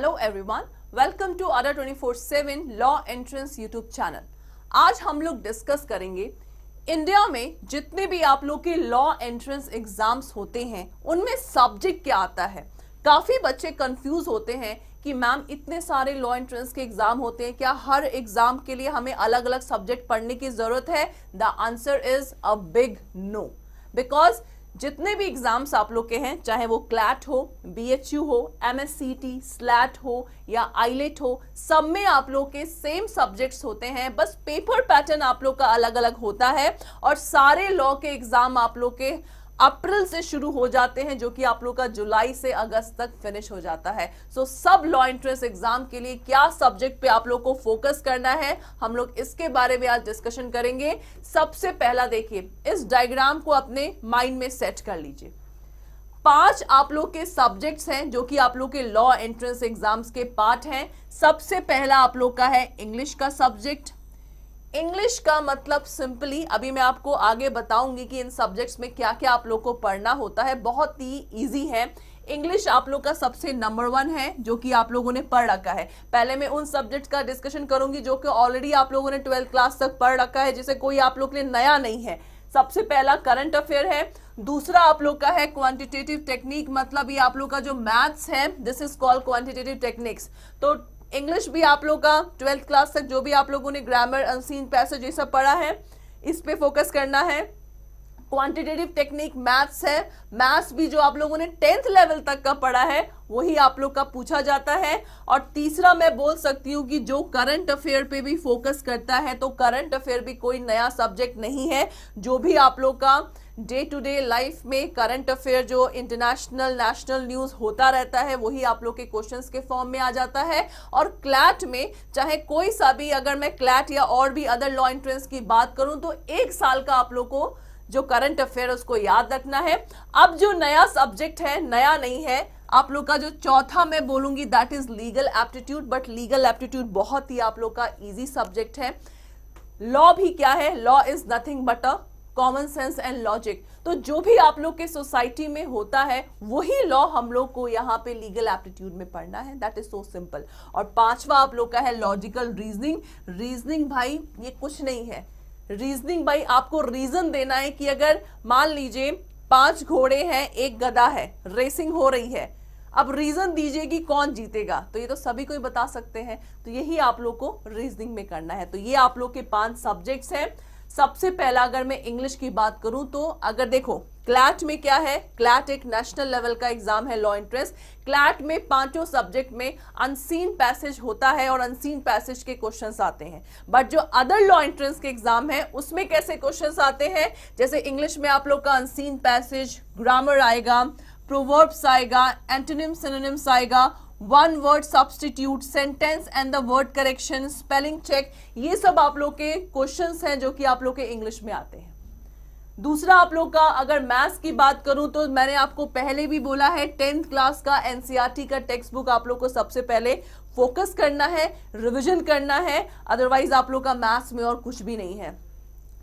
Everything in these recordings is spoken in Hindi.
Hello everyone, welcome to Adda 24/7 law entrance YouTube channel. आज हम लोग डिस्कस करेंगे इंडिया में जितने भी आप लोग के लॉ एंट्रेंस एग्जाम्स होते हैं उनमें सब्जेक्ट क्या आता है। काफी बच्चे कंफ्यूज होते हैं कि मैम इतने सारे लॉ एंट्रेंस के एग्जाम होते हैं, क्या हर एग्जाम के लिए हमें अलग अलग सब्जेक्ट पढ़ने की जरूरत है? The answer is a big no, because जितने भी एग्जाम्स आप लोग के हैं, चाहे वो क्लैट हो, बीएचयू हो, एमएससीटी, स्लैट हो या आईलेट हो, सब में आप लोग के सेम सब्जेक्ट्स होते हैं, बस पेपर पैटर्न आप लोग का अलग अलग होता है। और सारे लॉ के एग्जाम आप लोग के अप्रैल से शुरू हो जाते हैं, जो कि आप लोग का जुलाई से अगस्त तक फिनिश हो जाता है। सो सब लॉ एंट्रेंस एग्जाम के लिए क्या सब्जेक्ट पे आप लोग को फोकस करना है, हम लोग इसके बारे में आज डिस्कशन करेंगे। सबसे पहला देखिए, इस डायग्राम को अपने माइंड में सेट कर लीजिए। 5 आप लोग के सब्जेक्ट्स हैं जो कि आप लोग के लॉ एंट्रेंस एग्जाम्स के पार्ट हैं। सबसे पहला आप लोग का है इंग्लिश का सब्जेक्ट। इंग्लिश का मतलब सिंपली अभी मैं आपको आगे बताऊंगी कि इन सब्जेक्ट्स में क्या क्या आप लोग को पढ़ना होता है। बहुत ही इजी है। इंग्लिश आप लोग का सबसे नंबर 1 है जो कि आप लोगों ने पढ़ रखा है। पहले मैं उन सब्जेक्ट्स का डिस्कशन करूंगी जो कि ऑलरेडी आप लोगों ने 12th क्लास तक पढ़ रखा है, जिसे कोई आप लोग के लिए नया नहीं है। सबसे पहला करंट अफेयर है। दूसरा आप लोग का है क्वांटिटेटिव टेक्निक, मतलब ये आप लोग का जो मैथ्स है, this is called quantitative techniques. तो इंग्लिश भी आप लोग का 12th क्लास तक जो भी आप लोगों ने ग्रामर, अनसीन पैसेज ये सब पढ़ा है, इस पे फोकस करना है। क्वांटिटेटिव टेक्निक मैथ्स है। मैथ्स भी जो आप लोगों ने 10th लेवल तक का पढ़ा है वही आप लोग का पूछा जाता है। और तीसरा मैं बोल सकती हूँ कि जो करंट अफेयर पे भी फोकस करता है, तो करंट अफेयर भी कोई नया सब्जेक्ट नहीं है। जो भी आप लोग का डे टू डे लाइफ में करंट अफेयर, जो इंटरनेशनल नेशनल न्यूज होता रहता है, वही आप लोग के क्वेश्चंस के फॉर्म में आ जाता है। और क्लैट में चाहे कोई सा भी, अगर मैं क्लैट या और भी अदर लॉ एंट्रेंस की बात करूं, तो 1 साल का आप लोग को जो करंट अफेयर उसको याद रखना है। अब जो नया सब्जेक्ट है, नया नहीं है, आप लोग का जो चौथा मैं बोलूंगी that is legal aptitude. But legal aptitude बहुत ही आप लोग का इजी सब्जेक्ट है। लॉ भी क्या है? Law is nothing but a common sense and logic. तो जो भी आप लोग के सोसाइटी में होता है वही लॉ हम लोग को यहाँ पे लीगल एप्टीट्यूड में पढ़ना है। That is so simple. और 5वां आप लोग का है लॉजिकल रीजनिंग। रीजनिंग भाई ये कुछ नहीं है। रीजनिंग भाई आपको रीजन देना है कि अगर मान लीजिए 5 घोड़े हैं, 1 गधा है, रेसिंग हो रही है, अब रीजन दीजिए कि कौन जीतेगा, तो ये तो सभी कोई बता सकते हैं। तो यही आप लोग को रीजनिंग में करना है। तो ये आप लोग के 5 सब्जेक्ट्स हैं। सबसे पहला अगर मैं इंग्लिश की बात करूं, तो अगर देखो क्लैट में क्या है, क्लैट एक नेशनल लेवल का एग्जाम है लॉ एंट्रेंस। क्लैट में 5 सब्जेक्ट में अनसीन पैसेज होता है और अनसीन पैसेज के क्वेश्चंस आते हैं। बट जो अदर लॉ एंट्रेंस के एग्जाम है उसमें कैसे क्वेश्चंस आते हैं, जैसे इंग्लिश में आप लोग का अनसीन पैसेज, ग्रामर आएगा, प्रोवर्ब्स आएगा, एंटोनिम सिनोनिम्स आएगा, 1 word substitute, sentence and the word correction, spelling check, ये सब आप लोग के क्वेश्चंस हैं जो कि आप लोग के इंग्लिश में आते हैं। दूसरा आप लोग का अगर मैथ्स की बात करूं, तो मैंने आपको पहले भी बोला है 10th क्लास का एनसीईआरटी का टेक्स्ट बुक आप लोग को सबसे पहले फोकस करना है, रिविजन करना है। अदरवाइज आप लोग का मैथ्स में और कुछ भी नहीं है।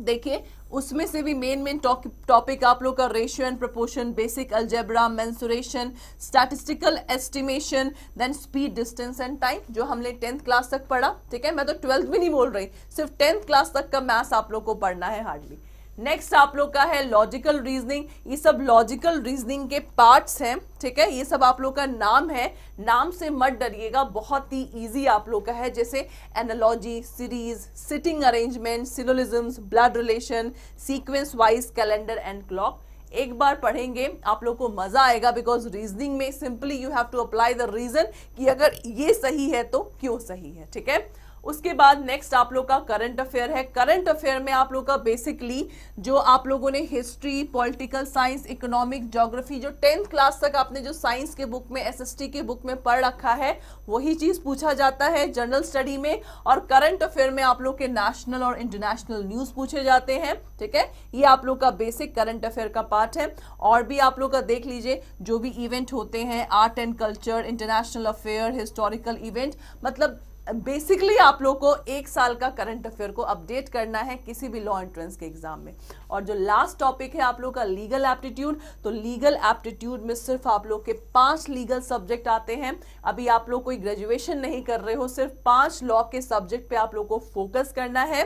देखिए उसमें से भी मेन टॉपिक आप लोग का ratio and proportion, basic algebra, mensuration, statistical estimation, then speed, distance and time, जो हमने 10th क्लास तक पढ़ा। ठीक है, मैं तो 12th भी नहीं बोल रही, सिर्फ 10th क्लास तक का मैथ्स आप लोग को पढ़ना है हार्डली। नेक्स्ट आप लोग का है लॉजिकल रीजनिंग। ये सब लॉजिकल रीजनिंग के पार्ट्स हैं। ठीक है, ये सब आप लोग का नाम है, नाम से मत डरिएगा, बहुत ही इजी आप लोग का है। जैसे analogy, series, seating arrangement, syllogisms, blood relation, sequence wise, calendar and clock. एक बार पढ़ेंगे आप लोग को मजा आएगा, बिकॉज रीजनिंग में simply you have to apply the reason कि अगर ये सही है तो क्यों सही है। ठीक है, उसके बाद नेक्स्ट आप लोग का करंट अफेयर है। करंट अफेयर में आप लोग का बेसिकली जो आप लोगों ने history, political science, economic, geography, जो 10th क्लास तक आपने जो साइंस के बुक में, एसएसटी के बुक में पढ़ रखा है, वही चीज पूछा जाता है जनरल स्टडी में। और करंट अफेयर में आप लोग के नेशनल और इंटरनेशनल न्यूज पूछे जाते हैं। ठीक है, ये आप लोग का बेसिक करंट अफेयर का पार्ट है। और भी आप लोग का देख लीजिए जो भी इवेंट होते हैं, art and culture, international affair, historical event, मतलब बेसिकली आप लोग को एक साल का करंट अफेयर को अपडेट करना है किसी भी लॉ एंट्रेंस के एग्जाम में। और जो लास्ट टॉपिक है आप लोग का लीगल एप्टीट्यूड, तो लीगल एप्टीट्यूड में सिर्फ आप लोग के 5 लीगल सब्जेक्ट आते हैं। अभी आप लोग कोई ग्रेजुएशन नहीं कर रहे हो, सिर्फ 5 लॉ के सब्जेक्ट पे आप लोग को फोकस करना है।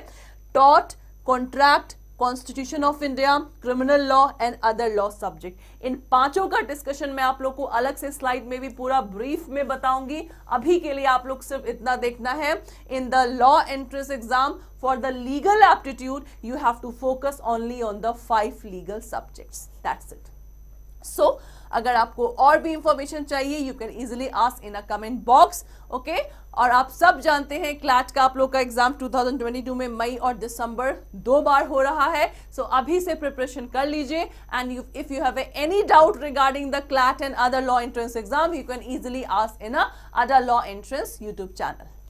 Tort, contract, constitution of India, criminal law and other law subject, इन 5 का डिस्कशन मैं आप लोग को अलग से स्लाइड में भी पूरा ब्रीफ में बताऊंगी। अभी के लिए आप लोग सिर्फ इतना देखना है, in the law entrance exam for the legal aptitude you have to focus only on the 5 legal subjects, that's it. So अगर आपको और भी इंफॉर्मेशन चाहिए you can easily ask in a comment box, okay. और आप सब जानते हैं क्लैट का आप लोग का एग्जाम 2022 में मई और दिसंबर 2 बार हो रहा है। सो अभी से प्रिपरेशन कर लीजिए and if you have any doubt regarding the CLAT and other law entrance exam you can easily ask in a other law entrance YouTube channel.